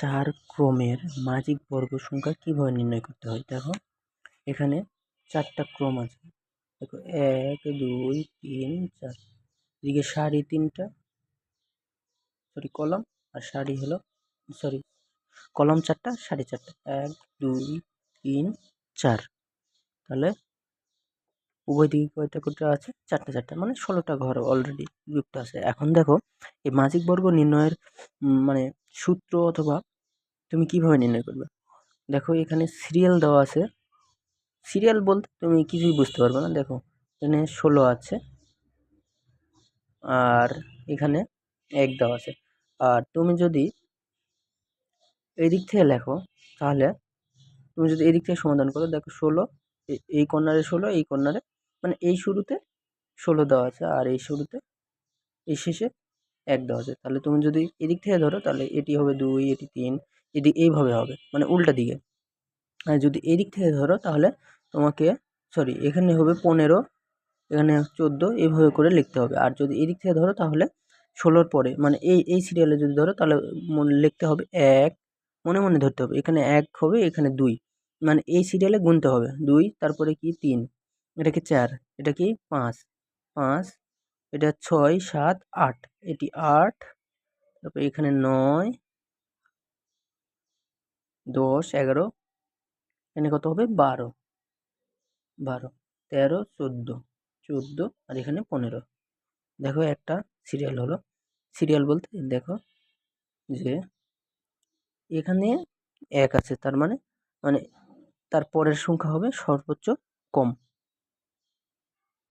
চার ক্রমের মাজিক বর্গ সংখ্যা কিভাবে নির্ণয় করতে হয়? দেখো এখানে চারটা ক্রম আছে। দেখো 1 2 3 4, এদিকে সারি তিনটা, কলম, আর সারি হলো কলম চারটা, সারি চারটা, 1 2 3 4। তাহলে উভয় দিকে কয়টা করে আছে? চারটা চারটা, মানে 16টা ঘর অলরেডি যুক্ত আছে। এখন দেখো এই মাজিক বর্গ নির্ণয়ের মানে সূত্র অথবা তুমি কিভাবে নির্ণয় করবে। দেখো এখানে সিরিয়াল দেওয়া আছে। সিরিয়াল বলতে তুমি কিছুই বুঝতে পারবে না। দেখো এখানে 16 আছে আর এখানে 1 দেওয়া আছে। আর তুমি যদি এদিক থেকে লেখো তাহলে তুমি যদি এদিক থেকে সমাধান করো, দেখো 16 এই কর্নারে 16, এই কর্নারে মানে এই শুরুতে 16 দেওয়া আছে আর এই শুরুতে এই শেষে 1 দেওয়া আছে। তাহলে তুমি যদি এদিক থেকে ধরো তাহলে এটি হবে 2, এটি 3, এটি এইভাবে হবে, মানে উল্টা দিকে। আর যদি এদিক থেকে ধরো তাহলে তোমাকে এখানে হবে 15, এখানে 14, এইভাবে করে লিখতে হবে। আর যদি এদিক থেকে ধরো তাহলে 16-র পরে মানে এই সিরিয়ালে যদি ধরো তাহলে লিখতে হবে 1, মনে মনে ধরতে হবে। এখানে 1 হবে, এখানে 2, মানে এই সিরিয়ালে গুনতে হবে 2, তারপরে কি 3, এটা কি 4, এটা কি 5, এটা 6 7 8, এটি 8, তারপর এখানে 9 10 11, এখানে কত হবে 12 13 14 আর এখানে 15। দেখো একটা সিরিয়াল হলো। সিরিয়াল বলতে দেখো যে এখানে 1 আছে, তার মানে তার পরের সংখ্যা হবে সর্বোচ্চ কম।